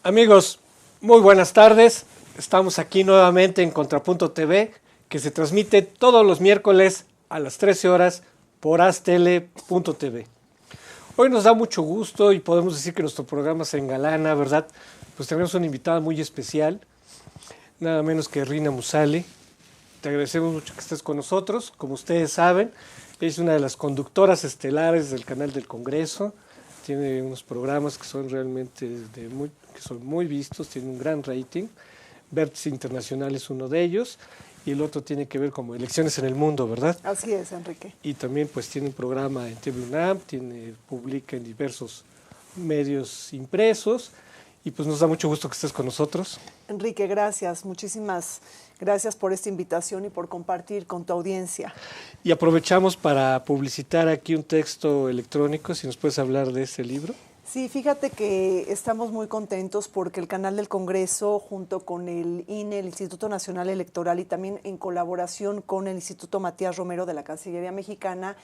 Amigos, muy buenas tardes. Estamos aquí nuevamente en Contrapunto TV, que se transmite todos los miércoles a las 13 horas por astele.tv. Hoy nos da mucho gusto y podemos decir que nuestro programa se engalana, ¿verdad? Pues tenemos una invitada muy especial, nada menos que Rina Musali. Te agradecemos mucho que estés con nosotros. Como ustedes saben, es una de las conductoras estelares del canal del Congreso. Tiene unos programas que son realmente que son muy vistos, tiene un gran rating. Vértice Internacional es uno de ellos y el otro tiene que ver como elecciones en el mundo, ¿verdad? Así es, Enrique. Y también pues tiene un programa en TV UNAM, publica en diversos medios impresos y pues nos da mucho gusto que estés con nosotros. Enrique, gracias, muchísimas gracias por esta invitación y por compartir con tu audiencia. Y aprovechamos para publicitar aquí un texto electrónico, si nos puedes hablar de ese libro. Sí, fíjate que estamos muy contentos porque el canal del Congreso, junto con el INE, el Instituto Nacional Electoral y también en colaboración con el Instituto Matías Romero de la Cancillería Mexicana,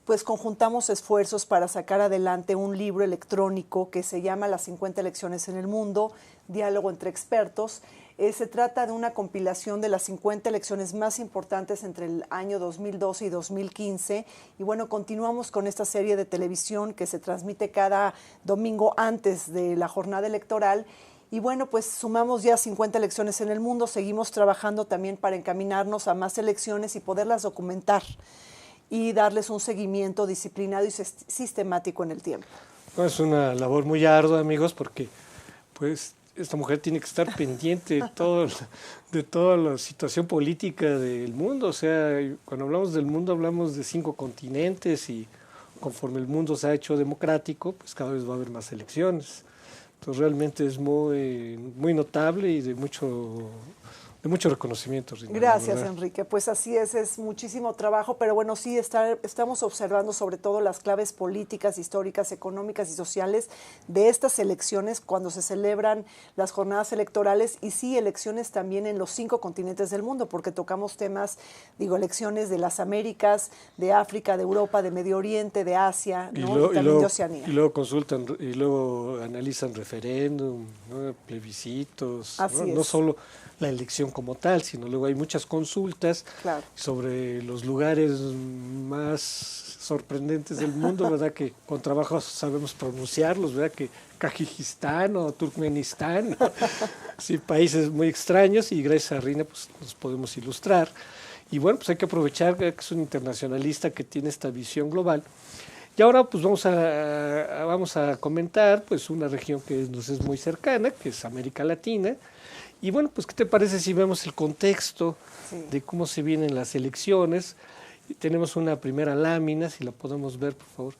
pues conjuntamos esfuerzos para sacar adelante un libro electrónico que se llama Las 50 elecciones en el mundo, diálogo entre expertos. Se trata de una compilación de las 50 elecciones más importantes entre el año 2012 y 2015. Y bueno, continuamos con esta serie de televisión que se transmite cada domingo antes de la jornada electoral. Y bueno, pues sumamos ya 50 elecciones en el mundo. Seguimos trabajando también para encaminarnos a más elecciones y poderlas documentar y darles un seguimiento disciplinado y sistemático en el tiempo. Es una labor muy ardua, amigos, porque pues esta mujer tiene que estar pendiente de toda la situación política del mundo. O sea, cuando hablamos del mundo hablamos de 5 continentes y conforme el mundo se ha hecho democrático, pues cada vez va a haber más elecciones. Entonces realmente es muy notable y de mucho reconocimiento. Rina, gracias, Enrique. Pues así es muchísimo trabajo, pero bueno, sí estamos observando sobre todo las claves políticas, históricas, económicas y sociales de estas elecciones cuando se celebran las jornadas electorales y sí elecciones también en los 5 continentes del mundo, porque tocamos temas, elecciones de las Américas, de África, de Europa, de Medio Oriente, de Asia, ¿no? y también de Oceanía. Y luego consultan y luego analizan referéndum, ¿no? Plebiscitos, no solo la elección como tal, sino luego hay muchas consultas sobre los lugares más sorprendentes del mundo, ¿verdad? Que con trabajo sabemos pronunciarlos, ¿verdad? Que Kazajistán o Turkmenistán, ¿no? Sí, países muy extraños y gracias a Rina pues nos podemos ilustrar. Y bueno, pues hay que aprovechar que es un internacionalista que tiene esta visión global. Y ahora pues vamos a comentar pues una región que nos es muy cercana, que es América Latina. Y bueno, pues ¿qué te parece si vemos el contexto de cómo se vienen las elecciones? Tenemos una primera lámina, si la podemos ver, por favor.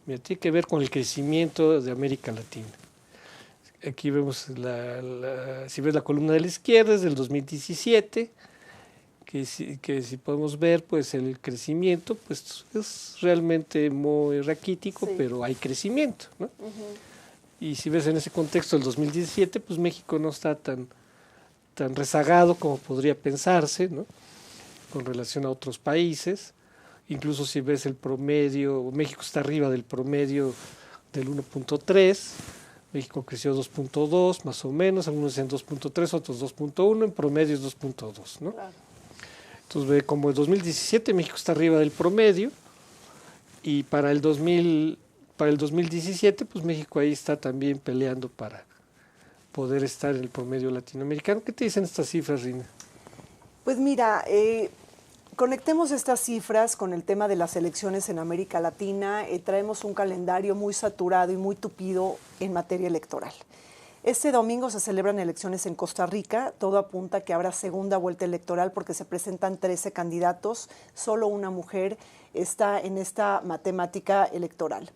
Mira, tiene que ver con el crecimiento de América Latina. Aquí vemos, si ves la columna de la izquierda, es del 2017, que si podemos ver, pues el crecimiento pues es realmente muy raquítico, pero hay crecimiento, ¿no? Y si ves en ese contexto del 2017, pues México no está tan rezagado como podría pensarse, ¿no? Con relación a otros países. Incluso si ves el promedio, México está arriba del promedio del 1.3, México creció 2.2 más o menos, algunos dicen 2.3, otros 2.1, en promedio es 2.2, ¿no? Claro. Entonces ve como en 2017 México está arriba del promedio y para el 2017, pues México ahí está también peleando para poder estar en el promedio latinoamericano. ¿Qué te dicen estas cifras, Rina? Pues mira, conectemos estas cifras con el tema de las elecciones en América Latina. Traemos un calendario muy saturado y muy tupido en materia electoral. Este domingo se celebran elecciones en Costa Rica. Todo apunta a que habrá segunda vuelta electoral porque se presentan 13 candidatos. Solo una mujer está en esta matemática electoral.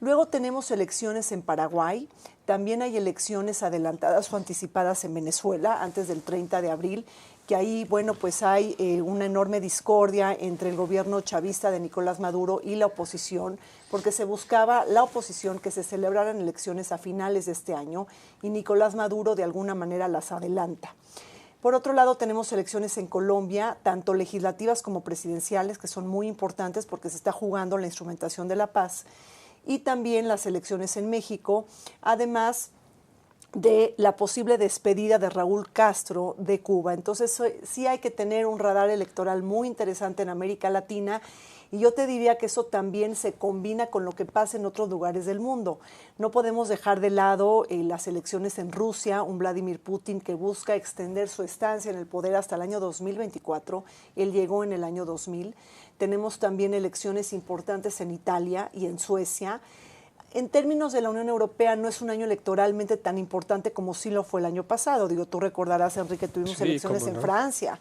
Luego tenemos elecciones en Paraguay. También hay elecciones adelantadas o anticipadas en Venezuela antes del 30 de abril, que ahí, bueno, pues hay una enorme discordia entre el gobierno chavista de Nicolás Maduro y la oposición, porque se buscaba la oposición que se celebraran elecciones a finales de este año y Nicolás Maduro de alguna manera las adelanta. Por otro lado, tenemos elecciones en Colombia, tanto legislativas como presidenciales, que son muy importantes porque se está jugando la instrumentación de la paz, y también las elecciones en México. Además, de la posible despedida de Raúl Castro de Cuba. Entonces sí hay que tener un radar electoral muy interesante en América Latina, y yo te diría que eso también se combina con lo que pasa en otros lugares del mundo. No podemos dejar de lado las elecciones en Rusia, un Vladimir Putin que busca extender su estancia en el poder hasta el año 2024. Él llegó en el año 2000. Tenemos también elecciones importantes en Italia y en Suecia. En términos de la Unión Europea, no es un año electoralmente tan importante como sí lo fue el año pasado. Digo, tú recordarás, Enrique, tuvimos elecciones en Francia.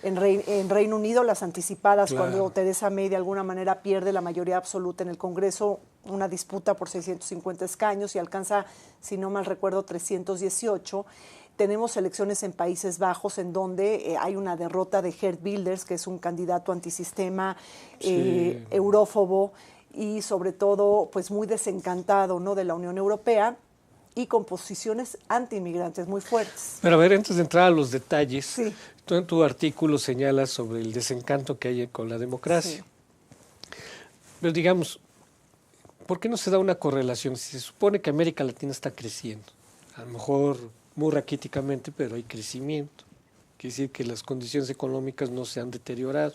En Reino Unido, las anticipadas, claro, cuando Theresa May de alguna manera pierde la mayoría absoluta en el Congreso, una disputa por 650 escaños y alcanza, si no mal recuerdo, 318. Tenemos elecciones en Países Bajos en donde hay una derrota de Geert Wilders, que es un candidato antisistema, eurófobo y sobre todo pues muy desencantado, ¿no?, de la Unión Europea, y con posiciones anti-inmigrantes muy fuertes. Pero a ver, antes de entrar a los detalles, sí, tú en tu artículo señalas sobre el desencanto que hay con la democracia. Sí. Pero digamos, ¿por qué no se da una correlación? Si se supone que América Latina está creciendo, a lo mejor muy raquíticamente, pero hay crecimiento, quiere decir que las condiciones económicas no se han deteriorado.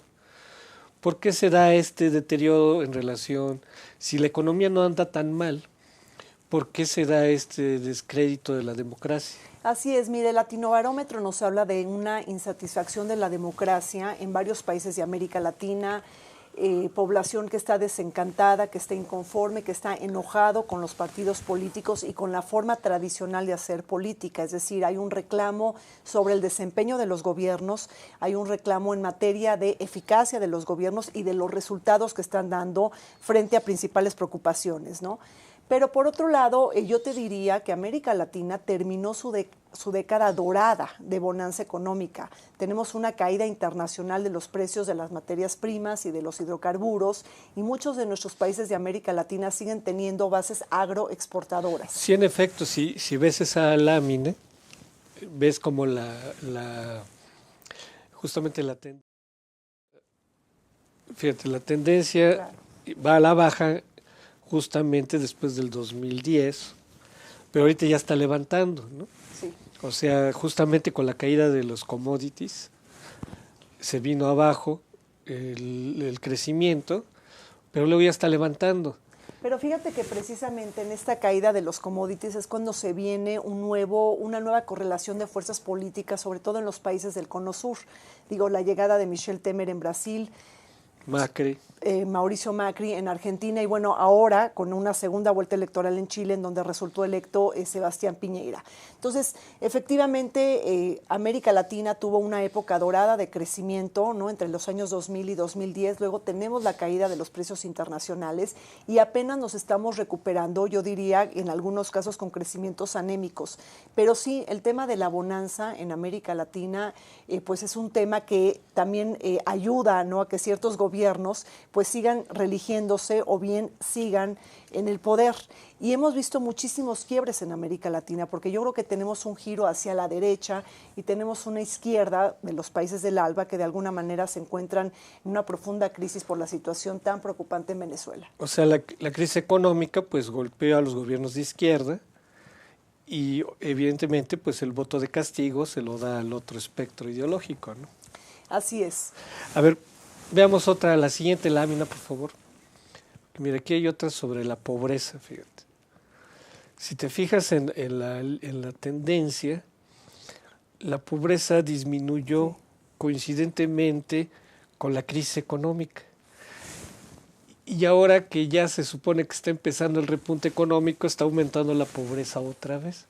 ¿Por qué se da este deterioro en relación, si la economía no anda tan mal, por qué se da este descrédito de la democracia? Así es, mire, el Latinobarómetro nos habla de una insatisfacción de la democracia en varios países de América Latina, población que está desencantada, que está inconforme, que está enojado con los partidos políticos y con la forma tradicional de hacer política. Es decir, hay un reclamo sobre el desempeño de los gobiernos, hay un reclamo en materia de eficacia de los gobiernos y de los resultados que están dando frente a principales preocupaciones, ¿no? Pero por otro lado, yo te diría que América Latina terminó su década dorada de bonanza económica. Tenemos una caída internacional de los precios de las materias primas y de los hidrocarburos, y muchos de nuestros países de América Latina siguen teniendo bases agroexportadoras. Sí, en efecto, si ves esa lámina, ves como justamente la tendencia, claro, va a la baja justamente después del 2010, pero ahorita ya está levantando, ¿no? Sí. O sea, justamente con la caída de los commodities se vino abajo el crecimiento, pero luego ya está levantando. Pero fíjate que precisamente en esta caída de los commodities es cuando se viene una nueva correlación de fuerzas políticas, sobre todo en los países del Cono Sur. Digo, la llegada de Michel Temer en Brasil, Macri. Mauricio Macri en Argentina, y bueno, ahora con una segunda vuelta electoral en Chile en donde resultó electo Sebastián Piñera. Entonces, efectivamente, América Latina tuvo una época dorada de crecimiento, ¿no?, entre los años 2000 y 2010, luego tenemos la caída de los precios internacionales y apenas nos estamos recuperando, yo diría, en algunos casos con crecimientos anémicos. Pero sí, el tema de la bonanza en América Latina, pues es un tema que también ayuda, ¿no?, a que ciertos gobiernos pues sigan religiéndose o bien sigan en el poder. Y hemos visto muchísimos quiebres en América Latina, porque yo creo que tenemos un giro hacia la derecha y tenemos una izquierda de los países del ALBA que de alguna manera se encuentran en una profunda crisis por la situación tan preocupante en Venezuela. O sea, la crisis económica pues golpeó a los gobiernos de izquierda y evidentemente pues el voto de castigo se lo da al otro espectro ideológico, ¿no? Así es. A ver, veamos la siguiente lámina, por favor. Mira, aquí hay otra sobre la pobreza, fíjate. Si te fijas en la tendencia, la pobreza disminuyó coincidentemente con la crisis económica. Y ahora que ya se supone que está empezando el repunte económico, está aumentando la pobreza otra vez.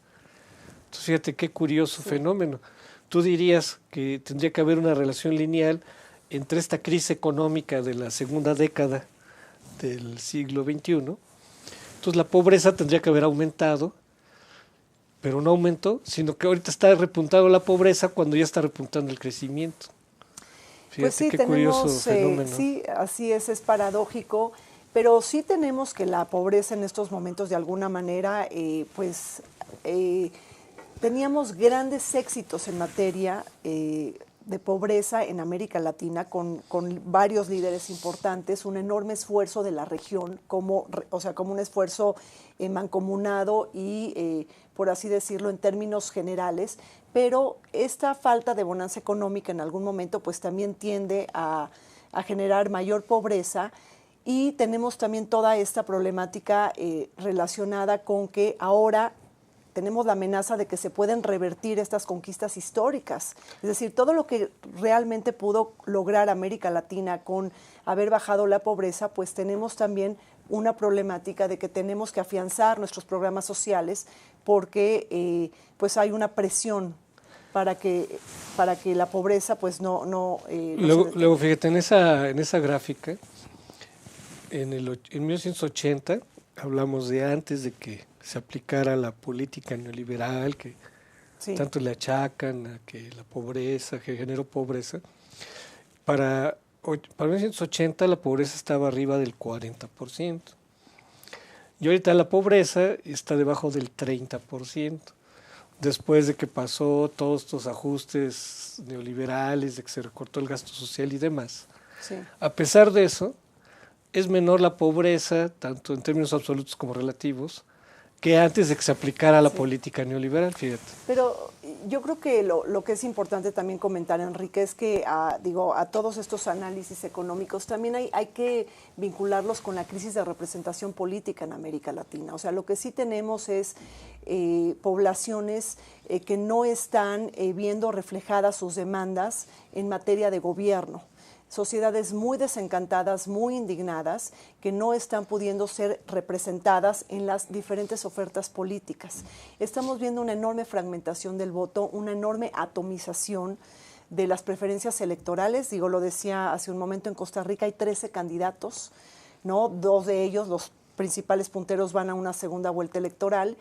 Entonces, fíjate qué curioso fenómeno. Tú dirías que tendría que haber una relación lineal entre esta crisis económica de la segunda década del siglo XXI. Entonces la pobreza tendría que haber aumentado, pero no aumentó, sino que ahorita está repuntando la pobreza cuando ya está repuntando el crecimiento. Fíjate, pues sí, qué curioso fenómeno. Sí, así es paradójico, pero sí tenemos que la pobreza en estos momentos de alguna manera, teníamos grandes éxitos en materia de pobreza en América Latina con varios líderes importantes, un enorme esfuerzo de la región, como un esfuerzo mancomunado y, por así decirlo, en términos generales, pero esta falta de bonanza económica en algún momento pues también tiende a generar mayor pobreza, y tenemos también toda esta problemática relacionada con que ahora tenemos la amenaza de que se pueden revertir estas conquistas históricas. Es decir, todo lo que realmente pudo lograr América Latina con haber bajado la pobreza, pues tenemos también una problemática de que tenemos que afianzar nuestros programas sociales porque pues hay una presión para que la pobreza pues no luego fíjate, en esa gráfica, en 1980, hablamos de antes de que se aplicara la política neoliberal, que sí, tanto le achacan a que la pobreza, que generó pobreza. Para 1980 la pobreza estaba arriba del 40%. Y ahorita la pobreza está debajo del 30%. Después de que pasó todos estos ajustes neoliberales, de que se recortó el gasto social y demás. Sí. A pesar de eso, es menor la pobreza, tanto en términos absolutos como relativos, que antes de que se aplicara la política neoliberal, fíjate. Pero yo creo que lo que es importante también comentar, Enrique, es que a todos estos análisis económicos también hay que vincularlos con la crisis de representación política en América Latina. O sea, lo que sí tenemos es poblaciones que no están viendo reflejadas sus demandas en materia de gobierno. Sociedades muy desencantadas, muy indignadas, que no están pudiendo ser representadas en las diferentes ofertas políticas. Estamos viendo una enorme fragmentación del voto, una enorme atomización de las preferencias electorales. Digo, lo decía hace un momento, en Costa Rica hay 13 candidatos, ¿no? 2 de ellos, los principales punteros, van a una segunda vuelta electoral.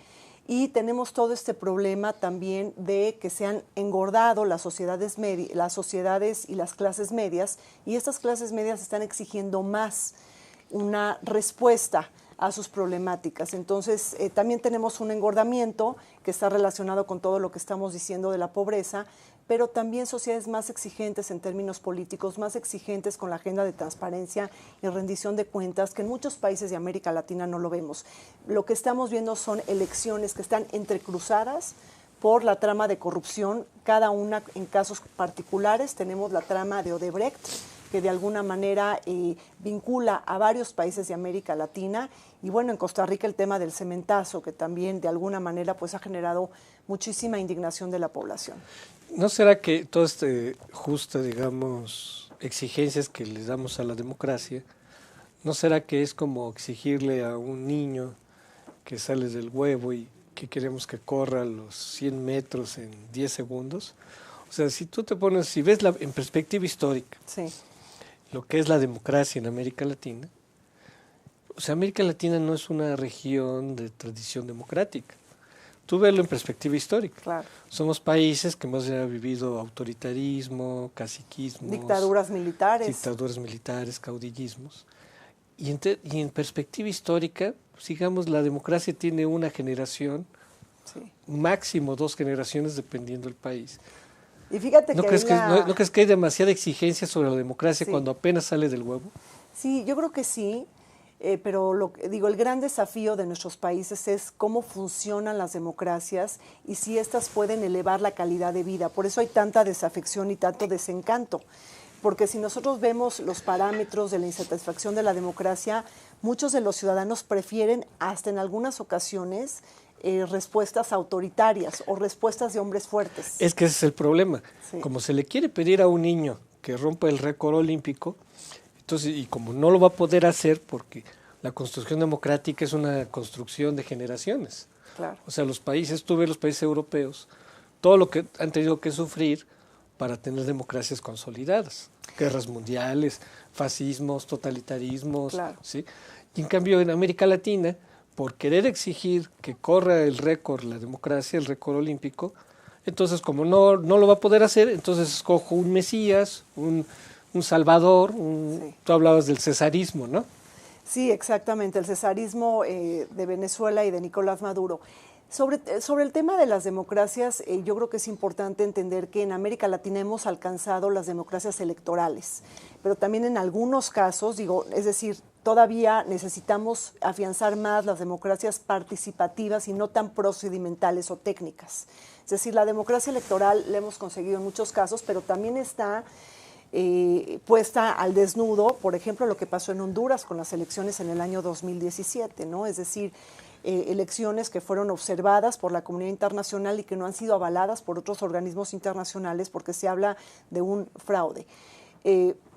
Y tenemos todo este problema también de que se han engordado las sociedades y las clases medias, y estas clases medias están exigiendo más una respuesta a sus problemáticas. Entonces, también tenemos un engordamiento que está relacionado con todo lo que estamos diciendo de la pobreza, pero también sociedades más exigentes en términos políticos, más exigentes con la agenda de transparencia y rendición de cuentas, que en muchos países de América Latina no lo vemos. Lo que estamos viendo son elecciones que están entrecruzadas por la trama de corrupción, cada una en casos particulares. Tenemos la trama de Odebrecht, que de alguna manera vincula a varios países de América Latina, y bueno, en Costa Rica el tema del cementazo, que también de alguna manera pues ha generado muchísima indignación de la población. ¿No será que toda esta justa, digamos, exigencias que le damos a la democracia, no será que es como exigirle a un niño que sale del huevo y que queremos que corra los 100 metros en 10 segundos? O sea, si tú te pones, si ves en perspectiva histórica, sí, lo que es la democracia en América Latina, o sea, América Latina no es una región de tradición democrática. Tú verlo en perspectiva histórica. Claro. Somos países que hemos vivido autoritarismo, caciquismo, dictaduras militares, caudillismos. Y en perspectiva histórica, pues, digamos, la democracia tiene una generación, sí, máximo 2 generaciones, dependiendo del país. Y fíjate ¿No crees que hay demasiada exigencia sobre la democracia, sí, cuando apenas sale del huevo? Sí, yo creo que sí. Pero el gran desafío de nuestros países es cómo funcionan las democracias y si éstas pueden elevar la calidad de vida. Por eso hay tanta desafección y tanto desencanto, porque si nosotros vemos los parámetros de la insatisfacción de la democracia, muchos de los ciudadanos prefieren, hasta en algunas ocasiones, respuestas autoritarias o respuestas de hombres fuertes. Es que ese es el problema. Sí. Como se le quiere pedir a un niño que rompa el récord olímpico, entonces, y como no lo va a poder hacer porque la construcción democrática es una construcción de generaciones. Claro. O sea, tú ves los países europeos, todo lo que han tenido que sufrir para tener democracias consolidadas, guerras mundiales, fascismos, totalitarismos, claro, ¿sí? Y en cambio en América Latina, por querer exigir que corra el récord, la democracia, el récord olímpico, entonces como no lo va a poder hacer, entonces escojo un Mesías, un Salvador, sí, tú hablabas del cesarismo, ¿no? Sí, exactamente, el cesarismo de Venezuela y de Nicolás Maduro. Sobre el tema de las democracias, yo creo que es importante entender que en América Latina hemos alcanzado las democracias electorales, pero también en algunos casos, es decir, todavía necesitamos afianzar más las democracias participativas y no tan procedimentales o técnicas. Es decir, la democracia electoral la hemos conseguido en muchos casos, pero también está puesta al desnudo, por ejemplo, lo que pasó en Honduras con las elecciones en el año 2017, ¿no? Es decir, elecciones que fueron observadas por la comunidad internacional y que no han sido avaladas por otros organismos internacionales porque se habla de un fraude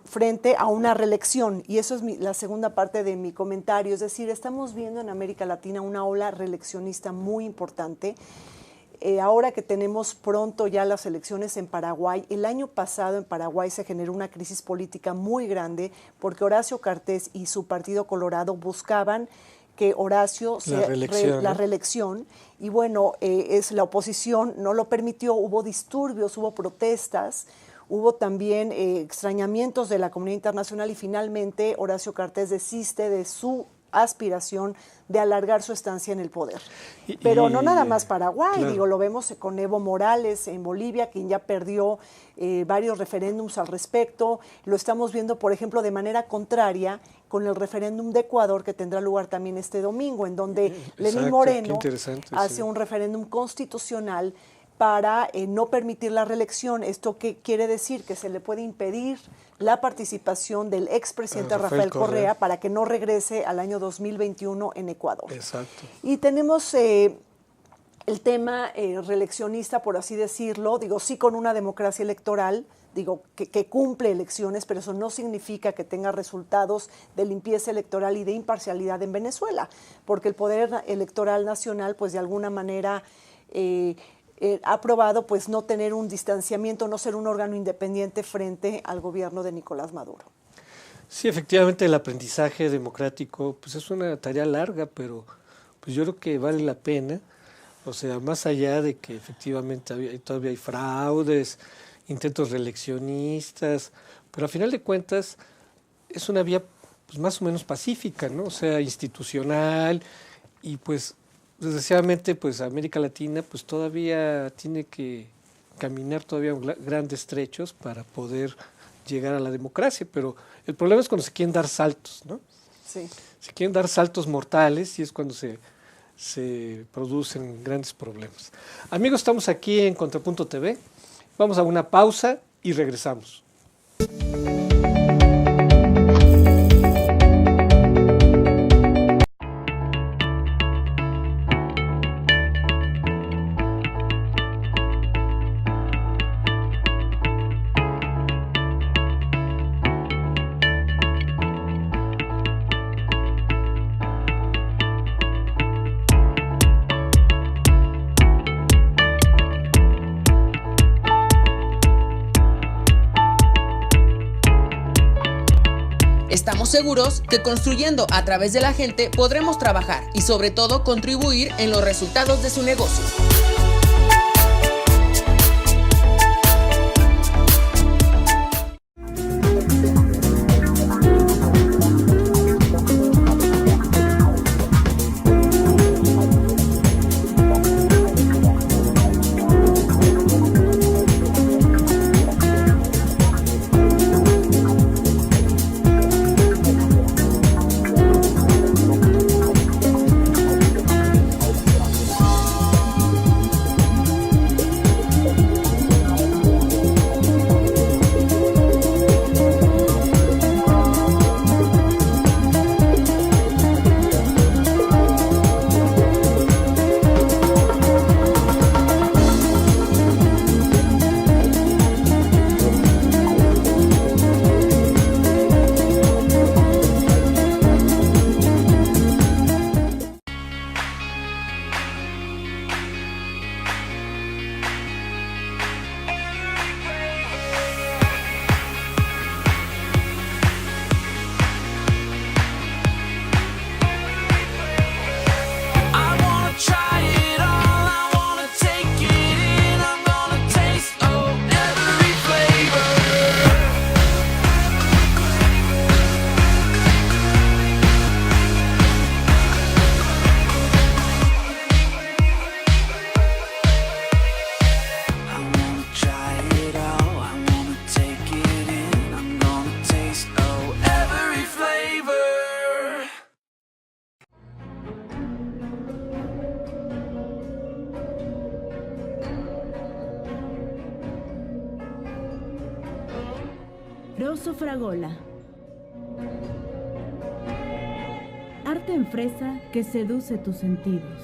frente a una reelección. Y eso es la segunda parte de mi comentario. Es decir, estamos viendo en América Latina una ola reeleccionista muy importante. Ahora que tenemos pronto ya las elecciones en Paraguay, el año pasado en Paraguay se generó una crisis política muy grande porque Horacio Cartés y su Partido Colorado buscaban que Horacio la reelección, y bueno, la oposición no lo permitió, hubo disturbios, hubo protestas, hubo también extrañamientos de la comunidad internacional y finalmente Horacio Cartés desiste de su aspiración de alargar su estancia en el poder. Pero no nada más Paraguay, claro. Lo vemos con Evo Morales en Bolivia, quien ya perdió varios referéndums al respecto. Lo estamos viendo, por ejemplo, de manera contraria con el referéndum de Ecuador, que tendrá lugar también este domingo, en donde Lenín Moreno hace un referéndum constitucional para no permitir la reelección. ¿Esto qué quiere decir? Que se le puede impedir la participación del expresidente Rafael Correa para que no regrese al año 2021 en Ecuador. Exacto. Y tenemos el tema reeleccionista, por así decirlo, sí con una democracia electoral, que cumple elecciones, pero eso no significa que tenga resultados de limpieza electoral y de imparcialidad en Venezuela, porque el Poder Electoral Nacional, pues de alguna manera ha aprobado pues no tener un distanciamiento, no ser un órgano independiente frente al gobierno de Nicolás Maduro. Sí, efectivamente el aprendizaje democrático pues es una tarea larga, pero pues yo creo que vale la pena, o sea, más allá de que efectivamente todavía hay fraudes, intentos reeleccionistas, pero a final de cuentas es una vía pues más o menos pacífica, ¿no? O sea, institucional, y pues desgraciadamente, pues América Latina pues todavía tiene que caminar todavía grandes trechos para poder llegar a la democracia, pero el problema es cuando se quieren dar saltos, ¿no? Sí. Se quieren dar saltos mortales y es cuando se producen grandes problemas. Amigos, estamos aquí en Contrapunto TV, vamos a una pausa y regresamos. Estamos seguros que construyendo a través de la gente podremos trabajar y sobre todo contribuir en los resultados de su negocio. Oso Fragola. Arte en fresa que seduce tus sentidos.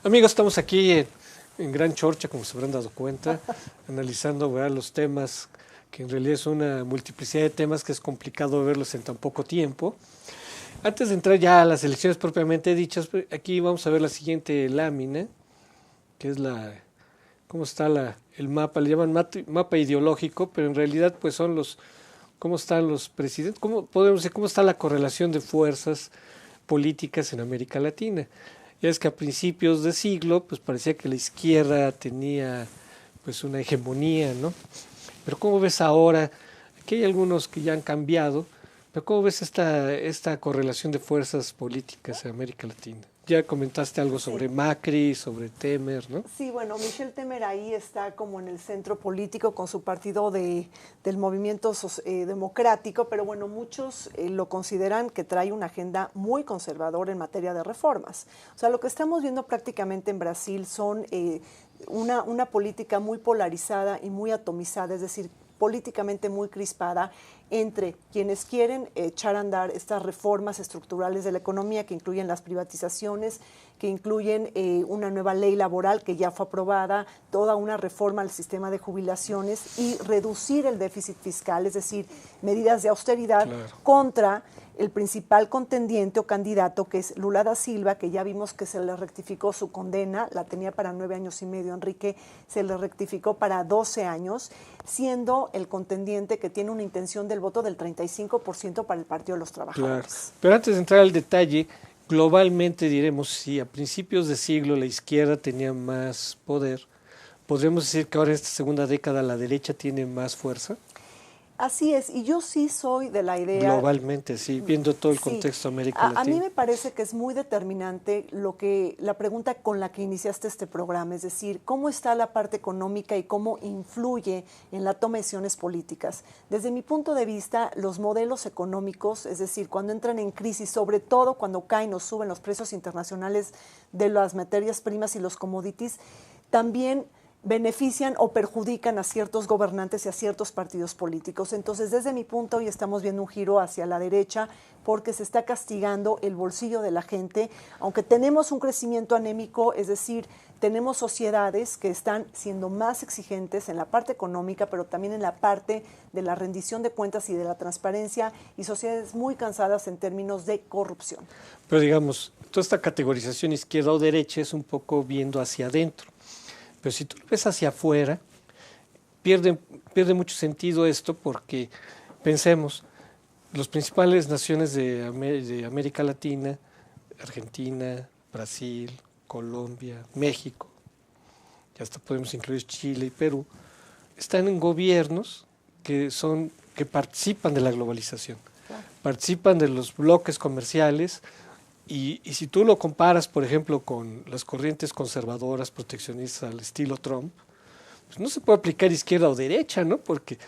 Amigos, estamos aquí en Gran Chorcha, como se habrán dado cuenta, analizando, ¿verdad?, los temas, que en realidad es una multiplicidad de temas que es complicado verlos en tan poco tiempo. Antes de entrar ya a las elecciones propiamente dichas, aquí vamos a ver la siguiente lámina, que es cómo está el mapa, le llaman mapa ideológico, pero en realidad pues son cómo están los presidentes, cómo está la correlación de fuerzas políticas en América Latina. Ya es que a principios de siglo pues parecía que la izquierda tenía pues una hegemonía, ¿no? Pero ¿cómo ves ahora? Aquí hay algunos que ya han cambiado, pero ¿cómo ves esta correlación de fuerzas políticas en América Latina? Ya comentaste algo sobre Macri, sobre Temer, ¿no? Sí, bueno, Michel Temer ahí está como en el centro político con su partido del movimiento democrático, pero bueno, muchos lo consideran que trae una agenda muy conservadora en materia de reformas. O sea, lo que estamos viendo prácticamente en Brasil son una política muy polarizada y muy atomizada, es decir, políticamente muy crispada entre quienes quieren echar a andar estas reformas estructurales de la economía que incluyen las privatizaciones, que incluyen una nueva ley laboral que ya fue aprobada, toda una reforma al sistema de jubilaciones y reducir el déficit fiscal, es decir, medidas de austeridad contra el principal contendiente o candidato, que es Lula da Silva, que ya vimos que se le rectificó su condena, la tenía para 9 años y medio, Enrique, se le rectificó para 12 años, siendo el contendiente que tiene una intención del voto del 35% para el Partido de los Trabajadores. Claro. Pero antes de entrar al detalle, globalmente diremos, si a principios de siglo la izquierda tenía más poder, ¿podríamos decir que ahora en esta segunda década la derecha tiene más fuerza? Así es, y yo sí soy de la idea... Globalmente, sí, viendo todo el contexto de América Latina. A mí me parece que es muy determinante la pregunta con la que iniciaste este programa, es decir, cómo está la parte económica y cómo influye en la toma de decisiones políticas. Desde mi punto de vista, los modelos económicos, es decir, cuando entran en crisis, sobre todo cuando caen o suben los precios internacionales de las materias primas y los commodities, también benefician o perjudican a ciertos gobernantes y a ciertos partidos políticos. Entonces, desde mi punto, hoy estamos viendo un giro hacia la derecha porque se está castigando el bolsillo de la gente, aunque tenemos un crecimiento anémico, es decir, tenemos sociedades que están siendo más exigentes en la parte económica, pero también en la parte de la rendición de cuentas y de la transparencia, y sociedades muy cansadas en términos de corrupción. Pero digamos, toda esta categorización izquierda o derecha es un poco viendo hacia adentro. Pero si tú lo ves hacia afuera, pierde mucho sentido esto porque, pensemos, las principales naciones de América Latina, Argentina, Brasil, Colombia, México, y hasta podemos incluir Chile y Perú, están en gobiernos que participan de la globalización, participan de los bloques comerciales. Y si tú lo comparas, por ejemplo, con las corrientes conservadoras, proteccionistas al estilo Trump, pues no se puede aplicar izquierda o derecha, ¿no? Porque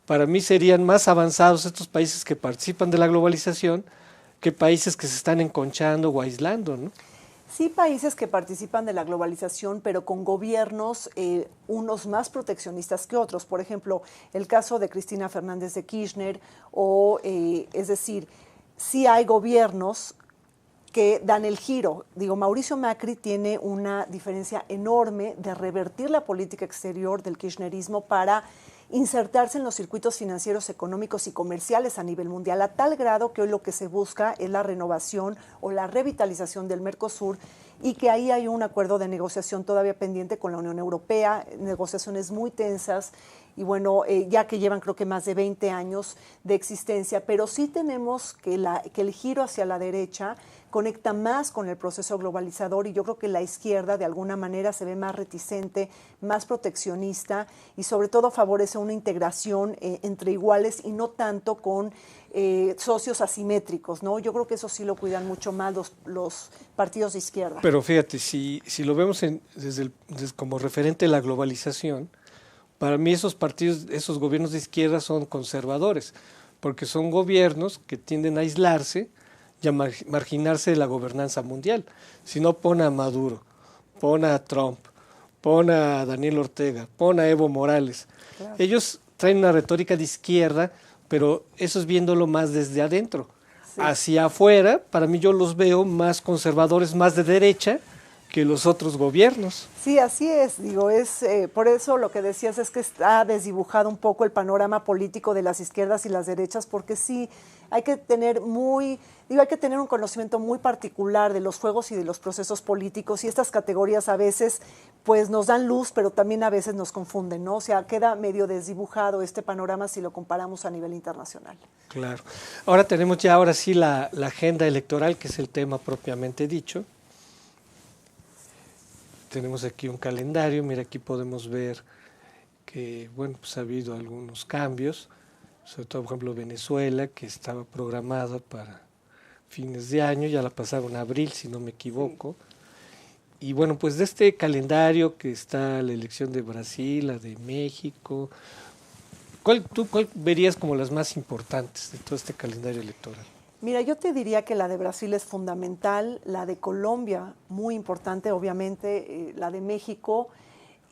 para mí serían más avanzados estos países que participan de la globalización que países que se están enconchando o aislando, ¿no? Sí, países que participan de la globalización, pero con gobiernos unos más proteccionistas que otros. Por ejemplo, el caso de Cristina Fernández de Kirchner, es decir, sí hay gobiernos que dan el giro. Digo, Mauricio Macri tiene una diferencia enorme de revertir la política exterior del kirchnerismo para insertarse en los circuitos financieros, económicos y comerciales a nivel mundial, a tal grado que hoy lo que se busca es la renovación o la revitalización del Mercosur, y que ahí hay un acuerdo de negociación todavía pendiente con la Unión Europea, negociaciones muy tensas, y bueno, ya que llevan creo que más de 20 años de existencia, pero sí tenemos que el giro hacia la derecha conecta más con el proceso globalizador, y yo creo que la izquierda de alguna manera se ve más reticente, más proteccionista, y sobre todo favorece una integración entre iguales y no tanto con socios asimétricos, ¿no? Yo creo que eso sí lo cuidan mucho más los partidos de izquierda. Pero fíjate, si lo vemos desde como referente a la globalización, para mí esos partidos, esos gobiernos de izquierda son conservadores, porque son gobiernos que tienden a aislarse y a marginarse de la gobernanza mundial. Si no, pon a Maduro, pon a Trump, pon a Daniel Ortega, pon a Evo Morales. Claro. Ellos traen una retórica de izquierda, pero eso es viéndolo más desde adentro. Sí. Hacia afuera, para mí yo los veo más conservadores, más de derecha que los otros gobiernos. Sí, así es. Digo, por eso lo que decías es que está desdibujado un poco el panorama político de las izquierdas y las derechas, porque sí hay que tener un conocimiento muy particular de los juegos y de los procesos políticos, y estas categorías a veces pues nos dan luz, pero también a veces nos confunden, ¿no? O sea, queda medio desdibujado este panorama si lo comparamos a nivel internacional. Claro. Ahora tenemos ahora sí la agenda electoral, que es el tema propiamente dicho. Tenemos aquí un calendario, mira, aquí podemos ver que, bueno, pues ha habido algunos cambios, sobre todo, por ejemplo, Venezuela, que estaba programada para fines de año, ya la pasaron a abril, si no me equivoco. Sí. Y bueno, pues de este calendario que está la elección de Brasil, la de México, ¿cuál verías como las más importantes de todo este calendario electoral? Mira, yo te diría que la de Brasil es fundamental, la de Colombia muy importante, obviamente, la de México,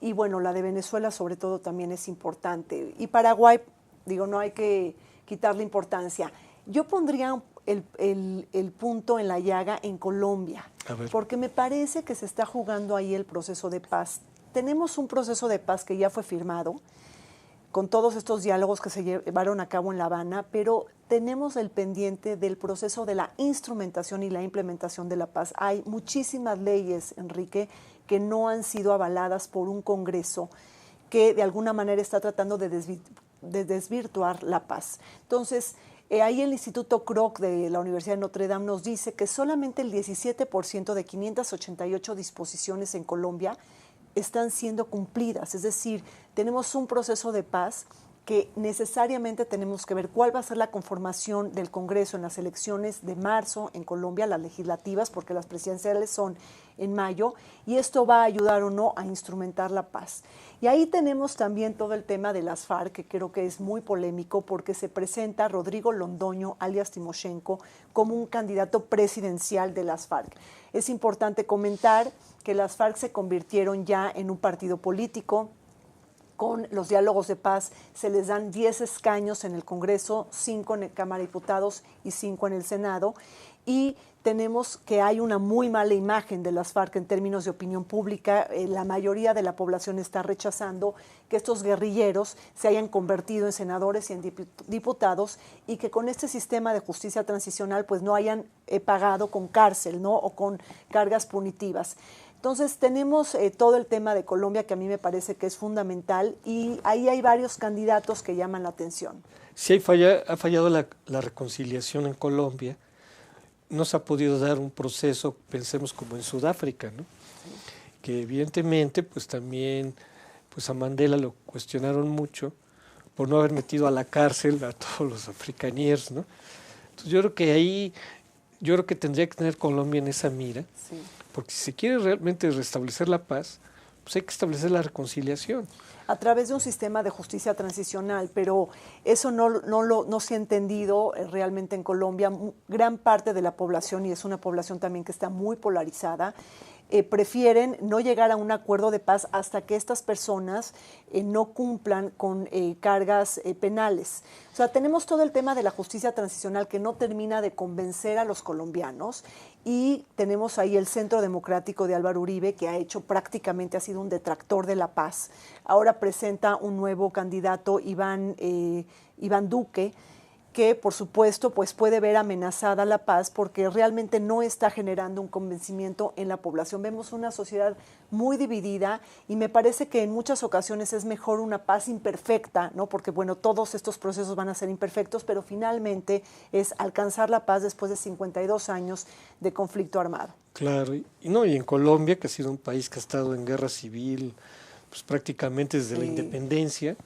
y bueno, la de Venezuela sobre todo también es importante. Y Paraguay, digo, no hay que quitarle importancia. Yo pondría el punto en la llaga en Colombia, porque me parece que se está jugando ahí el proceso de paz. Tenemos un proceso de paz que ya fue firmado, con todos estos diálogos que se llevaron a cabo en La Habana, pero tenemos el pendiente del proceso de la instrumentación y la implementación de la paz. Hay muchísimas leyes, Enrique, que no han sido avaladas por un Congreso que de alguna manera está tratando de desvirtuar la paz. Entonces, ahí el Instituto Kroc de la Universidad de Notre Dame nos dice que solamente el 17% de 588 disposiciones en Colombia están siendo cumplidas, es decir, tenemos un proceso de paz que necesariamente tenemos que ver cuál va a ser la conformación del Congreso en las elecciones de marzo en Colombia, las legislativas, porque las presidenciales son en mayo, y esto va a ayudar o no a instrumentar la paz. Y ahí tenemos también todo el tema de las FARC, que creo que es muy polémico, porque se presenta Rodrigo Londoño, alias Timoshenko, como un candidato presidencial de las FARC. Es importante comentar que las FARC se convirtieron ya en un partido político. Con los diálogos de paz se les dan 10 escaños en el Congreso, 5 en la Cámara de Diputados y 5 en el Senado. Y tenemos que hay una muy mala imagen de las FARC en términos de opinión pública. La mayoría de la población está rechazando que estos guerrilleros se hayan convertido en senadores y en diputados, y que con este sistema de justicia transicional pues no hayan pagado con cárcel, ¿no? O con cargas punitivas. Entonces tenemos todo el tema de Colombia, que a mí me parece que es fundamental, y ahí hay varios candidatos que llaman la atención. Si ha fallado la reconciliación en Colombia, no se ha podido dar un proceso, pensemos como en Sudáfrica, ¿no? Sí. Que evidentemente pues también pues a Mandela lo cuestionaron mucho por no haber metido a la cárcel a todos los africaniers, ¿no? Entonces yo creo que tendría que tener Colombia en esa mira. Sí. Porque si se quiere realmente restablecer la paz, pues hay que establecer la reconciliación. a través de un sistema de justicia transicional, pero eso no se ha entendido realmente en Colombia. Gran parte de la población, y es una población también que está muy polarizada, prefieren no llegar a un acuerdo de paz hasta que estas personas no cumplan con cargas penales. O sea, tenemos todo el tema de la justicia transicional que no termina de convencer a los colombianos, y tenemos ahí el Centro Democrático de Álvaro Uribe, que ha sido un detractor de la paz. Ahora presenta un nuevo candidato, Iván Duque, que por supuesto pues puede ver amenazada la paz porque realmente no está generando un convencimiento en la población. Vemos una sociedad muy dividida y me parece que en muchas ocasiones es mejor una paz imperfecta, ¿no? Porque bueno, todos estos procesos van a ser imperfectos, pero finalmente es alcanzar la paz después de 52 años de conflicto armado. Claro, y en Colombia, que ha sido un país que ha estado en guerra civil pues prácticamente desde la independencia,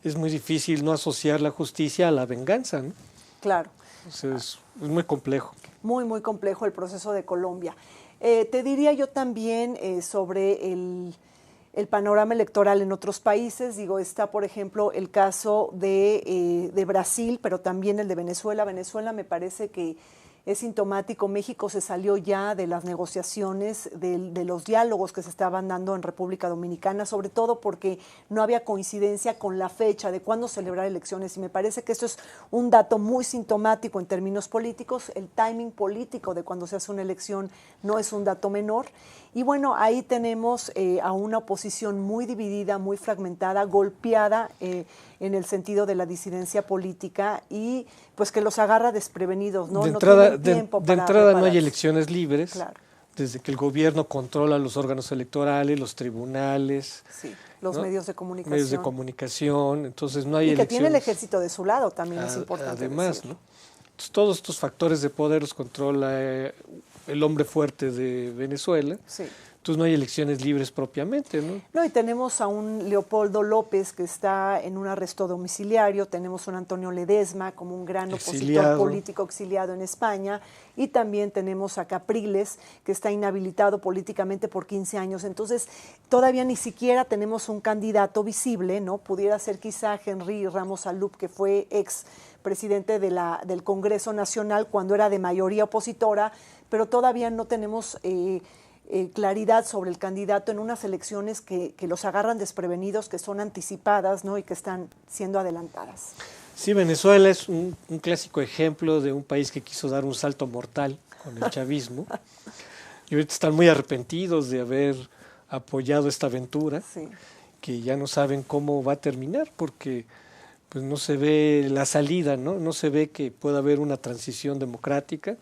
es muy difícil no asociar la justicia a la venganza, ¿no? Claro. Entonces, es muy complejo. Muy, muy complejo el proceso de Colombia. Te diría yo también sobre el panorama electoral en otros países. Digo, está, por ejemplo, el caso de Brasil, pero también el de Venezuela. Venezuela me parece que es sintomático. México se salió ya de las negociaciones, de los diálogos que se estaban dando en República Dominicana, sobre todo porque no había coincidencia con la fecha de cuándo celebrar elecciones. Y me parece que esto es un dato muy sintomático en términos políticos. El timing político de cuando se hace una elección no es un dato menor. Y bueno, ahí tenemos a una oposición muy dividida, muy fragmentada, golpeada en el sentido de la disidencia política y pues que los agarra desprevenidos, ¿no? De entrada, no tienen tiempo de para entrada no hay prepararse. elecciones libres, Claro. Desde que el gobierno controla los órganos electorales, los tribunales, Sí, los ¿no? medios de comunicación. Medios de comunicación, entonces no hay y que elecciones. tiene el ejército de su lado, también es importante Además, decirlo. ¿no? Entonces, todos estos factores de poder los controla el hombre fuerte de Venezuela. Sí. Entonces no hay elecciones libres propiamente, ¿no? No, y tenemos a un Leopoldo López que está en un arresto domiciliario, tenemos a un Antonio Ledesma como un gran opositor político exiliado en España, y también tenemos a Capriles, que está inhabilitado políticamente por 15 años. Entonces, todavía ni siquiera tenemos un candidato visible, ¿no? Pudiera ser quizá Henry Ramos Alup, que fue ex presidente del Congreso Nacional cuando era de mayoría opositora, pero todavía no tenemos claridad sobre el candidato en unas elecciones que los agarran desprevenidos, que son anticipadas, ¿no? Y que están siendo adelantadas. Sí, Venezuela es un clásico ejemplo de un país que quiso dar un salto mortal con el chavismo y ahorita están muy arrepentidos de haber apoyado esta aventura, Sí. que ya no saben cómo va a terminar porque pues no se ve la salida, ¿no? No se ve que pueda haber una transición democrática,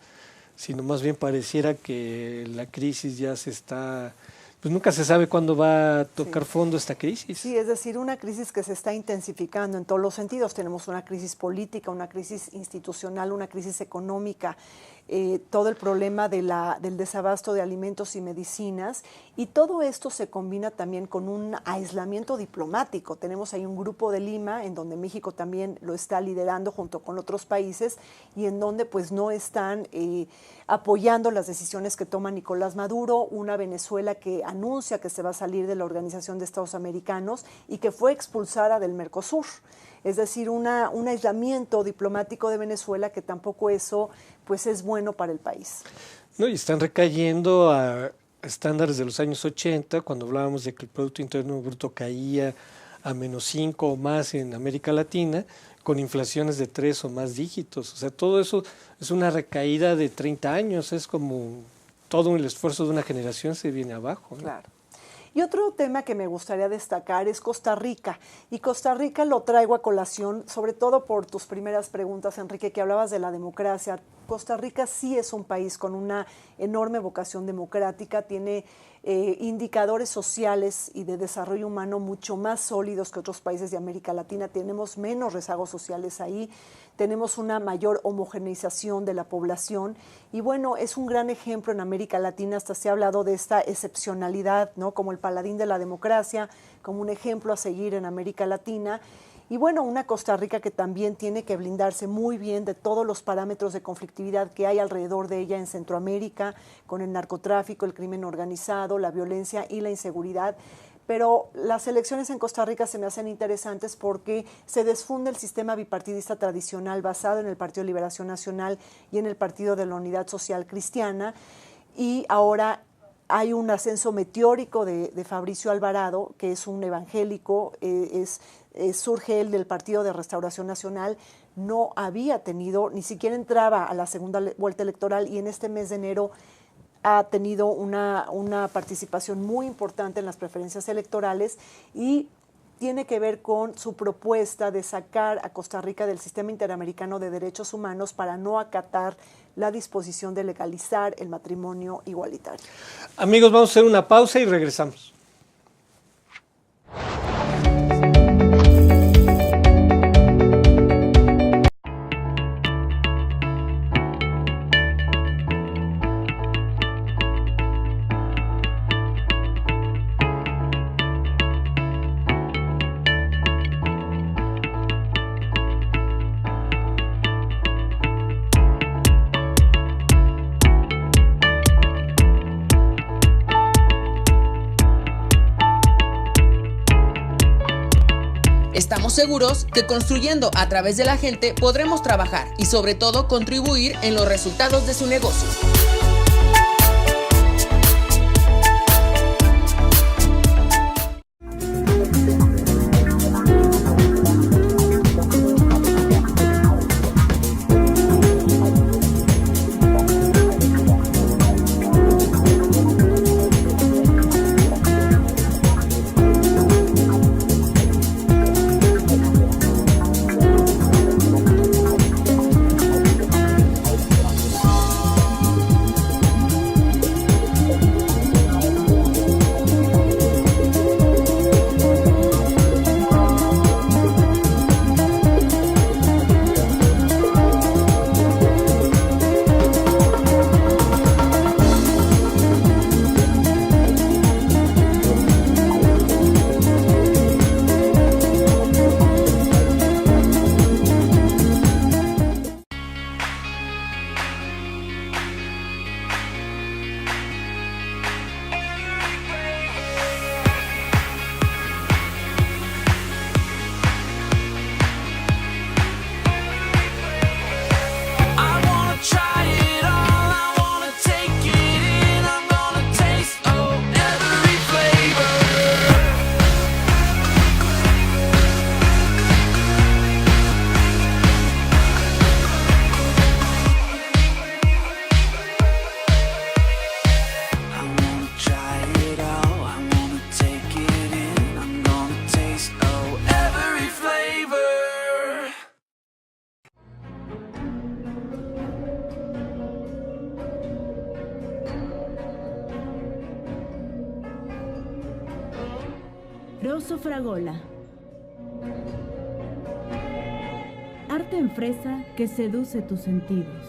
sino más bien pareciera que la crisis ya se está, pues nunca se sabe cuándo va a tocar fondo esta crisis. Sí, es decir, una crisis que se está intensificando en todos los sentidos. Tenemos una crisis política, una crisis institucional, una crisis económica, todo el problema del desabasto de alimentos y medicinas, y todo esto se combina también con un aislamiento diplomático. Tenemos ahí un grupo de Lima, en donde México también lo está liderando junto con otros países, y en donde pues no están apoyando las decisiones que toma Nicolás Maduro, una Venezuela que anuncia que se va a salir de la Organización de Estados Americanos y que fue expulsada del Mercosur. Es decir, un aislamiento diplomático de Venezuela, que tampoco eso pues es bueno para el país. No, y están recayendo a estándares de los años 80, cuando hablábamos de que el Producto Interno Bruto caía a -5 o más en América Latina, con inflaciones de 3 o más dígitos. O sea, todo eso es una recaída de 30 años, es como todo el esfuerzo de una generación se viene abajo, ¿no? Claro. Y otro tema que me gustaría destacar es Costa Rica. Y Costa Rica lo traigo a colación, sobre todo por tus primeras preguntas, Enrique, que hablabas de la democracia. Costa Rica sí es un país con una enorme vocación democrática, tiene indicadores sociales y de desarrollo humano mucho más sólidos que otros países de América Latina. Tenemos menos rezagos sociales ahí, tenemos una mayor homogeneización de la población y bueno, es un gran ejemplo en América Latina. Hasta se ha hablado de esta excepcionalidad, ¿no? Como el paladín de la democracia, como un ejemplo a seguir en América Latina. Y bueno, una Costa Rica que también tiene que blindarse muy bien de todos los parámetros de conflictividad que hay alrededor de ella en Centroamérica, con el narcotráfico, el crimen organizado, la violencia y la inseguridad. pero las elecciones en Costa Rica se me hacen interesantes porque se desfunde el sistema bipartidista tradicional basado en el Partido de Liberación Nacional y en el Partido de la Unidad Social Cristiana, y ahora hay un ascenso meteórico de Fabricio Alvarado, que es un evangélico, surge él del Partido de Restauración Nacional, no había tenido, ni siquiera entraba a la segunda vuelta electoral, y en este mes de enero ha tenido una participación muy importante en las preferencias electorales, y tiene que ver con su propuesta de sacar a Costa Rica del sistema interamericano de derechos humanos para no acatar la disposición de legalizar el matrimonio igualitario. Amigos, vamos a hacer una pausa y regresamos. Estamos seguros que construyendo a través de la gente podremos trabajar y sobre todo contribuir en los resultados de su negocio. Rosso Fragola. Arte en fresa que seduce tus sentidos.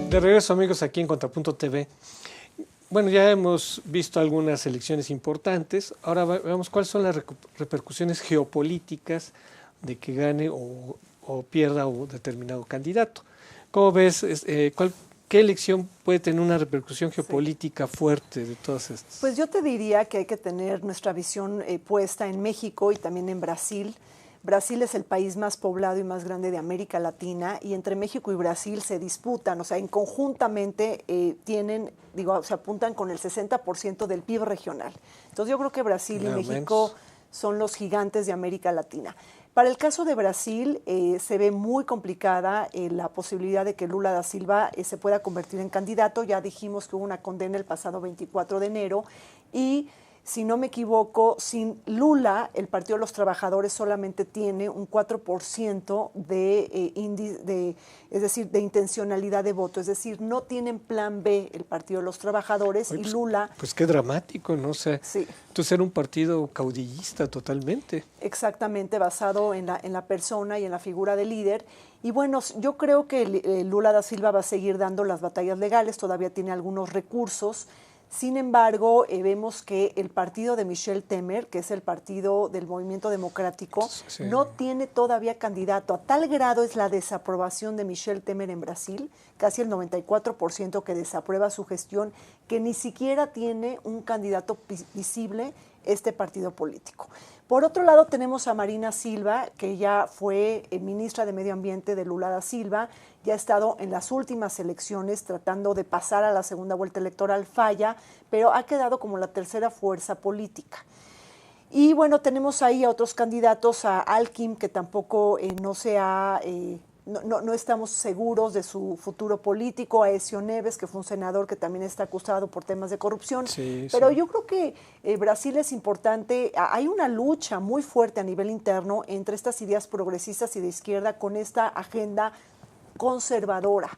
De regreso, amigos, aquí en Contrapunto TV. Bueno, ya hemos visto algunas elecciones importantes. Ahora veamos cuáles son las repercusiones geopolíticas de que gane o pierda un determinado candidato. ¿Cómo ves? ¿Qué elección puede tener una repercusión geopolítica fuerte de todas estas? Pues yo te diría que hay que tener nuestra visión puesta en México y también en Brasil. Brasil es el país más poblado y más grande de América Latina, y entre México y Brasil se disputan, o sea, conjuntamente se apuntan con el 60% del PIB regional. Entonces yo creo que Brasil y México son los gigantes de América Latina. Para el caso de Brasil, se ve muy complicada la posibilidad de que Lula da Silva se pueda convertir en candidato. Ya dijimos que hubo una condena el pasado 24 de enero y, si no me equivoco, sin Lula, el Partido de los Trabajadores solamente tiene un 4% de intencionalidad de voto. Es decir, no tienen plan B el Partido de los Trabajadores. Oye, y Lula... Pues qué dramático, ¿no? O sea, sí. Entonces era un partido caudillista totalmente. Exactamente, basado en la persona y en la figura del líder. Y bueno, yo creo que Lula da Silva va a seguir dando las batallas legales, todavía tiene algunos recursos. Sin embargo, vemos que el partido de Michel Temer, que es el partido del Movimiento Democrático, sí, no tiene todavía candidato. A tal grado es la desaprobación de Michel Temer en Brasil, casi el 94% que desaprueba su gestión, que ni siquiera tiene un candidato visible este partido político. Por otro lado, tenemos a Marina Silva, que ya fue ministra de Medio Ambiente de Lula da Silva, ya ha estado en las últimas elecciones tratando de pasar a la segunda vuelta electoral, falla, pero ha quedado como la tercera fuerza política. Y bueno, tenemos ahí a otros candidatos, a Alckmin, que tampoco no estamos seguros de su futuro político, a Aécio Neves, que fue un senador que también está acusado por temas de corrupción. Pero yo creo que Brasil es importante. Hay una lucha muy fuerte a nivel interno entre estas ideas progresistas y de izquierda con esta agenda conservadora,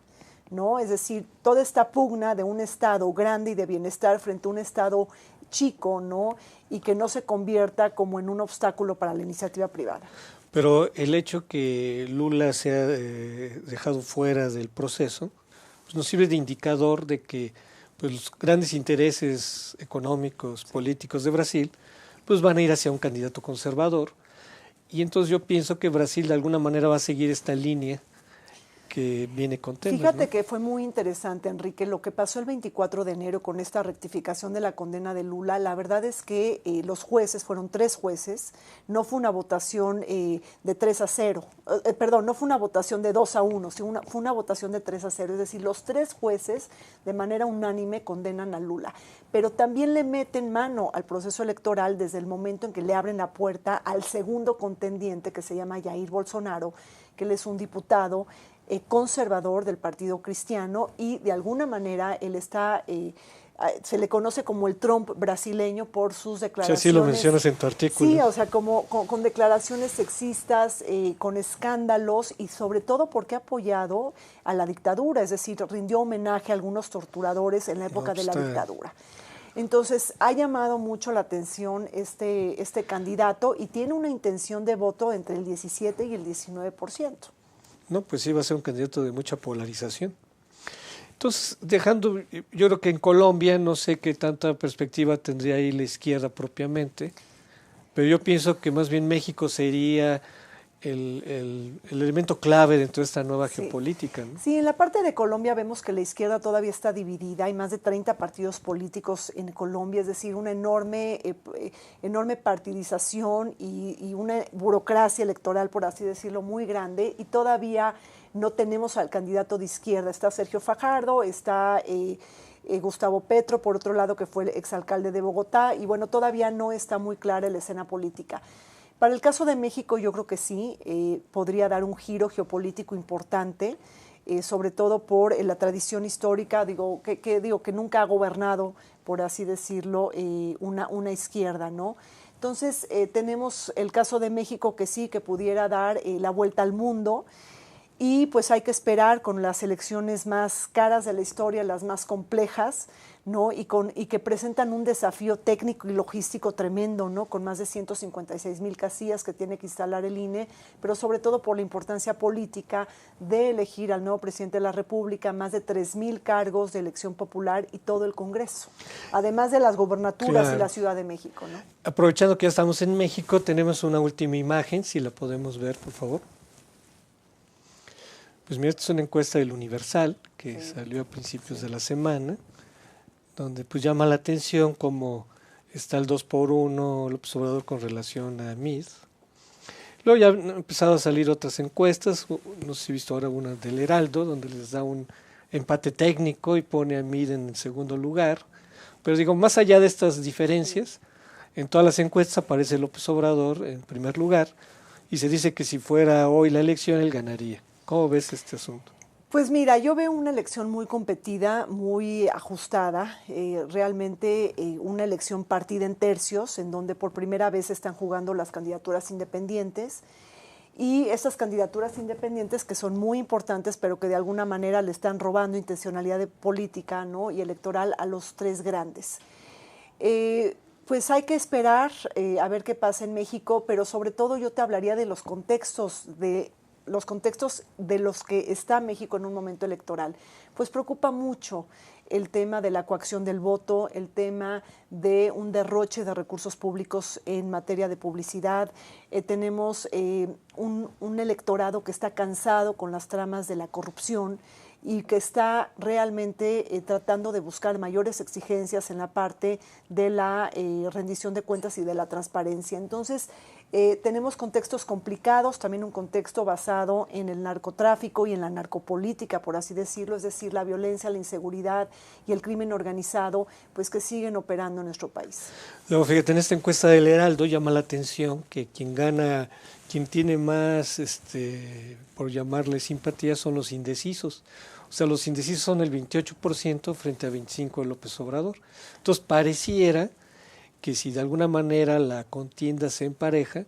¿no? Es decir, toda esta pugna de un Estado grande y de bienestar frente a un Estado chico, ¿no? Y que no se convierta como en un obstáculo para la iniciativa privada. Pero el hecho que Lula se ha dejado fuera del proceso pues nos sirve de indicador de que pues, los grandes intereses económicos, políticos de Brasil pues van a ir hacia un candidato conservador. Y entonces yo pienso que Brasil de alguna manera va a seguir esta línea que viene con Temer. Fíjate, ¿no?, que fue muy interesante, Enrique, lo que pasó el 24 de enero con esta rectificación de la condena de Lula. La verdad es que los jueces, fueron 3 jueces, no fue una votación de 3-0, no fue una votación de 2-1, sino fue una votación de 3-0, es decir, los 3 jueces de manera unánime condenan a Lula, pero también le meten mano al proceso electoral desde el momento en que le abren la puerta al segundo contendiente, que se llama Jair Bolsonaro, que él es un diputado conservador del Partido Cristiano, y de alguna manera él está, se le conoce como el Trump brasileño por sus declaraciones. Sí, así lo mencionas en tu artículo. Sí, o sea, con declaraciones sexistas, con escándalos, y sobre todo porque ha apoyado a la dictadura, es decir, rindió homenaje a algunos torturadores en la época de la dictadura. Entonces, ha llamado mucho la atención este candidato, y tiene una intención de voto entre el 17 y el 19%. No, pues sí, va a ser un candidato de mucha polarización. Entonces, yo creo que en Colombia no sé qué tanta perspectiva tendría ahí la izquierda propiamente, pero yo pienso que más bien México sería el elemento clave dentro de esta nueva geopolítica, ¿no? Sí, en la parte de Colombia vemos que la izquierda todavía está dividida, hay más de 30 partidos políticos en Colombia, es decir, una enorme partidización y una burocracia electoral, por así decirlo, muy grande, y todavía no tenemos al candidato de izquierda. Está Sergio Fajardo, está Gustavo Petro, por otro lado, que fue el exalcalde de Bogotá, y bueno, todavía no está muy clara la escena política. Para el caso de México, yo creo que sí, podría dar un giro geopolítico importante, sobre todo por la tradición histórica, que nunca ha gobernado, por así decirlo, una izquierda, ¿no? Entonces, tenemos el caso de México que sí, que pudiera dar la vuelta al mundo, y pues hay que esperar con las elecciones más caras de la historia, las más complejas, ¿no? Y que presentan un desafío técnico y logístico tremendo, ¿no? Con más de 156,000 casillas que tiene que instalar el INE, pero sobre todo por la importancia política de elegir al nuevo presidente de la República, más de 3,000 cargos de elección popular y todo el Congreso, además de las gobernaturas y la Ciudad de México, ¿no? Aprovechando que ya estamos en México, tenemos una última imagen, si la podemos ver, por favor. Pues mira, esta es una encuesta del Universal que salió a principios de la semana, donde pues llama la atención cómo está el 2x1 López Obrador con relación a Mid. Luego ya han empezado a salir otras encuestas, no sé si he visto ahora una del Heraldo, donde les da un empate técnico y pone a Mid en segundo lugar. Pero digo, más allá de estas diferencias, en todas las encuestas aparece López Obrador en primer lugar y se dice que si fuera hoy la elección, él ganaría. ¿Cómo ves este asunto? Pues mira, yo veo una elección muy competida, muy ajustada, realmente una elección partida en tercios, en donde por primera vez están jugando las candidaturas independientes, y estas candidaturas independientes que son muy importantes, pero que de alguna manera le están robando intencionalidad política, ¿no?, y electoral a los tres grandes. Pues hay que esperar a ver qué pasa en México, pero sobre todo yo te hablaría de los contextos de los que está México en un momento electoral. Pues preocupa mucho el tema de la coacción del voto, el tema de un derroche de recursos públicos en materia de publicidad. Tenemos un electorado que está cansado con las tramas de la corrupción y que está realmente tratando de buscar mayores exigencias en la parte de la rendición de cuentas y de la transparencia. Entonces, tenemos contextos complicados, también un contexto basado en el narcotráfico y en la narcopolítica, por así decirlo, es decir, la violencia, la inseguridad y el crimen organizado, pues que siguen operando en nuestro país. Luego, fíjate, en esta encuesta del Heraldo llama la atención que quien gana, quien tiene más, por llamarle simpatía, son los indecisos. O sea, los indecisos son el 28% frente a 25% de López Obrador. Entonces, pareciera que si de alguna manera la contienda se empareja,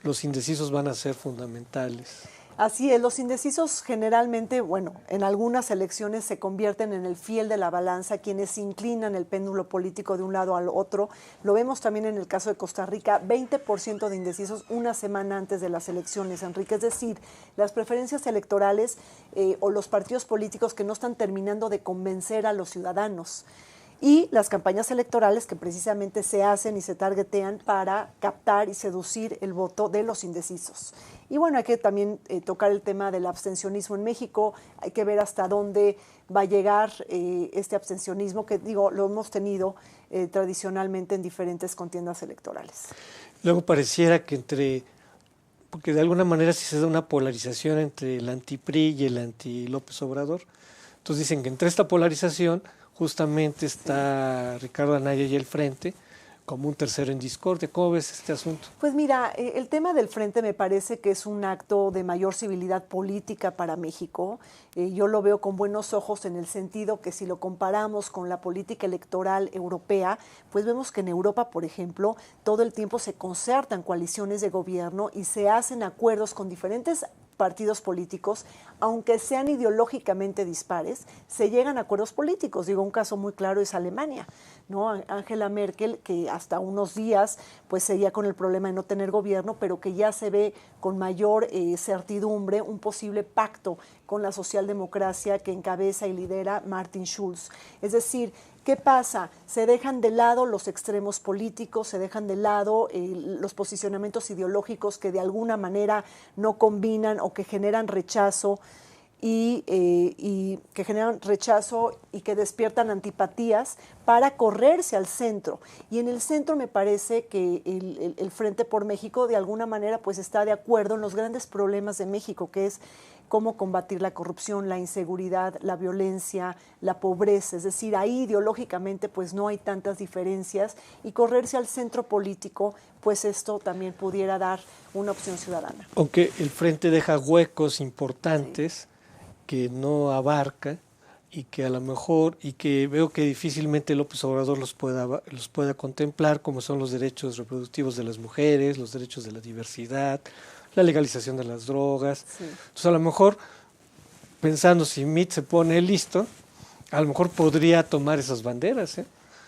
los indecisos van a ser fundamentales. Así es, los indecisos generalmente, bueno, en algunas elecciones se convierten en el fiel de la balanza, quienes inclinan el péndulo político de un lado al otro. Lo vemos también en el caso de Costa Rica, 20% de indecisos una semana antes de las elecciones, Enrique. Es decir, las preferencias electorales o los partidos políticos que no están terminando de convencer a los ciudadanos. Y las campañas electorales que precisamente se hacen y se targetean para captar y seducir el voto de los indecisos. Y bueno, hay que también tocar el tema del abstencionismo en México, hay que ver hasta dónde va a llegar este abstencionismo, que digo, lo hemos tenido tradicionalmente en diferentes contiendas electorales. Luego pareciera que porque de alguna manera sí se da una polarización entre el anti-PRI y el anti-López Obrador. Entonces dicen que entre esta polarización justamente está Ricardo Anaya y el Frente como un tercero en discordia. ¿Cómo ves este asunto? Pues mira, el tema del Frente me parece que es un acto de mayor civilidad política para México. Yo lo veo con buenos ojos en el sentido que si lo comparamos con la política electoral europea, pues vemos que en Europa, por ejemplo, todo el tiempo se concertan coaliciones de gobierno y se hacen acuerdos con diferentes partidos políticos, aunque sean ideológicamente dispares, se llegan a acuerdos políticos. Digo, un caso muy claro es Alemania, ¿no? Angela Merkel, que hasta unos días pues seguía con el problema de no tener gobierno, pero que ya se ve con mayor certidumbre un posible pacto con la socialdemocracia que encabeza y lidera Martin Schulz. Es decir, ¿qué pasa? Se dejan de lado los extremos políticos, se dejan de lado los posicionamientos ideológicos que de alguna manera no combinan o que generan rechazo y que despiertan antipatías para correrse al centro. Y en el centro me parece que el Frente por México de alguna manera pues está de acuerdo en los grandes problemas de México, que es cómo combatir la corrupción, la inseguridad, la violencia, la pobreza. Es decir, ahí ideológicamente pues no hay tantas diferencias y correrse al centro político, pues esto también pudiera dar una opción ciudadana. Aunque el Frente deja huecos importantes que no abarca y que a lo mejor, y que veo que difícilmente López Obrador los pueda contemplar, como son los derechos reproductivos de las mujeres, los derechos de la diversidad, la legalización de las drogas. Sí. Entonces, a lo mejor, pensando si Mitt se pone listo, a lo mejor podría tomar esas banderas.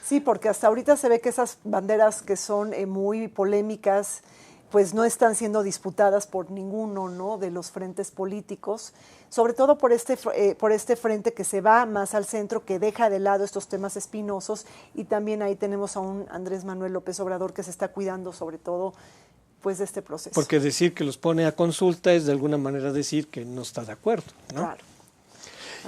Sí, porque hasta ahorita se ve que esas banderas que son muy polémicas, pues no están siendo disputadas por ninguno, ¿no?, de los frentes políticos, sobre todo por este frente que se va más al centro, que deja de lado estos temas espinosos, y también ahí tenemos a un Andrés Manuel López Obrador que se está cuidando sobre todo pues de este proceso. Porque decir que los pone a consulta es de alguna manera decir que no está de acuerdo, ¿no? Claro.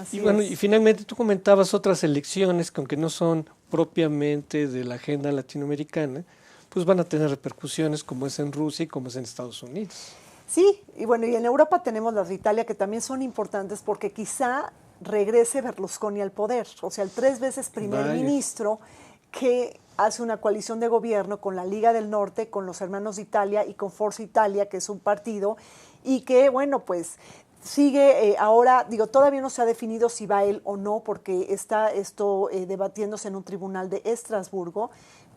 Así y bueno, es. y finalmente tú comentabas otras elecciones que aunque no son propiamente de la agenda latinoamericana, pues van a tener repercusiones como es en Rusia y como es en Estados Unidos. Sí, y bueno, y en Europa tenemos las de Italia que también son importantes porque quizá regrese Berlusconi al poder, o sea, el 3 veces primer ministro que hace una coalición de gobierno con la Liga del Norte, con los Hermanos de Italia y con Forza Italia, que es un partido, y que, bueno, pues sigue ahora, digo, todavía no se ha definido si va él o no, porque está esto debatiéndose en un tribunal de Estrasburgo,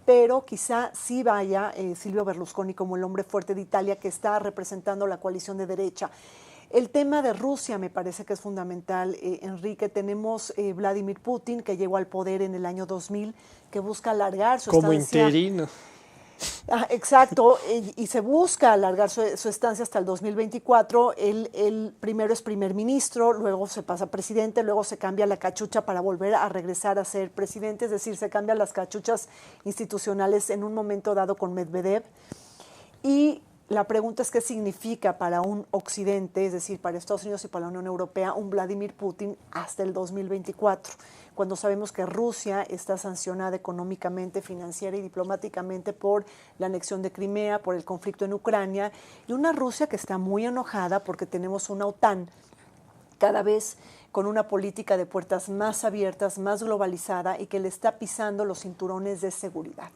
pero quizá sí vaya Silvio Berlusconi como el hombre fuerte de Italia que está representando la coalición de derecha. El tema de Rusia me parece que es fundamental, Enrique. Tenemos Vladimir Putin, que llegó al poder en el año 2000, que busca alargar su como estancia. Como interino. Exacto, y se busca alargar su estancia hasta el 2024. Él primero es primer ministro, luego se pasa a presidente, luego se cambia la cachucha para volver a regresar a ser presidente, es decir, se cambian las cachuchas institucionales en un momento dado con Medvedev. Y la pregunta es qué significa para un occidente, es decir, para Estados Unidos y para la Unión Europea, un Vladimir Putin hasta el 2024, cuando sabemos que Rusia está sancionada económicamente, financiera y diplomáticamente por la anexión de Crimea, por el conflicto en Ucrania, y una Rusia que está muy enojada porque tenemos una OTAN cada vez con una política de puertas más abiertas, más globalizada y que le está pisando los cinturones de seguridad.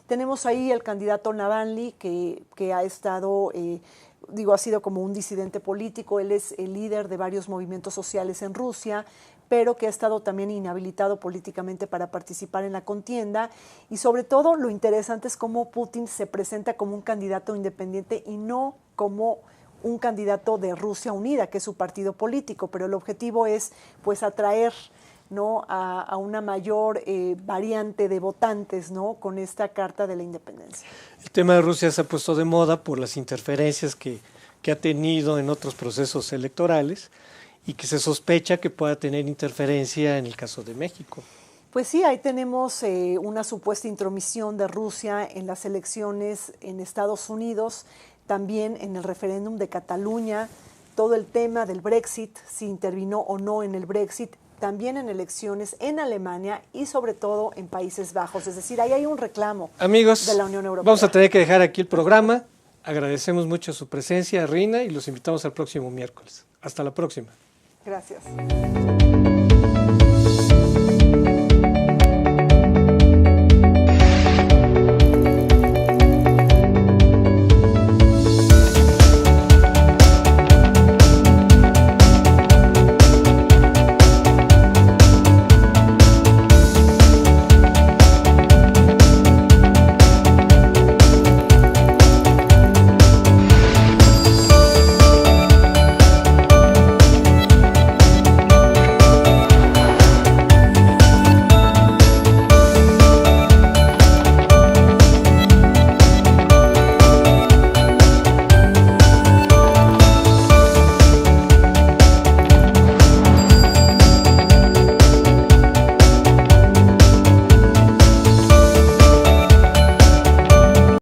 Tenemos ahí el candidato Navalny, que ha estado, ha sido como un disidente político. Él es el líder de varios movimientos sociales en Rusia, pero que ha estado también inhabilitado políticamente para participar en la contienda. Y sobre todo, lo interesante es cómo Putin se presenta como un candidato independiente y no como un candidato de Rusia Unida, que es su partido político. Pero el objetivo es, pues, atraer, ¿no?, a una mayor variante de votantes, ¿no?, con esta Carta de la Independencia. El tema de Rusia se ha puesto de moda por las interferencias que ha tenido en otros procesos electorales y que se sospecha que pueda tener interferencia en el caso de México. Pues sí, ahí tenemos una supuesta intromisión de Rusia en las elecciones en Estados Unidos, también en el referéndum de Cataluña, todo el tema del Brexit, si intervino o no en el Brexit, también en elecciones en Alemania y sobre todo en Países Bajos. Es decir, ahí hay un reclamo, amigos, de la Unión Europea. Vamos a tener que dejar aquí el programa. Agradecemos mucho su presencia, Rina, y los invitamos al próximo miércoles. Hasta la próxima. Gracias.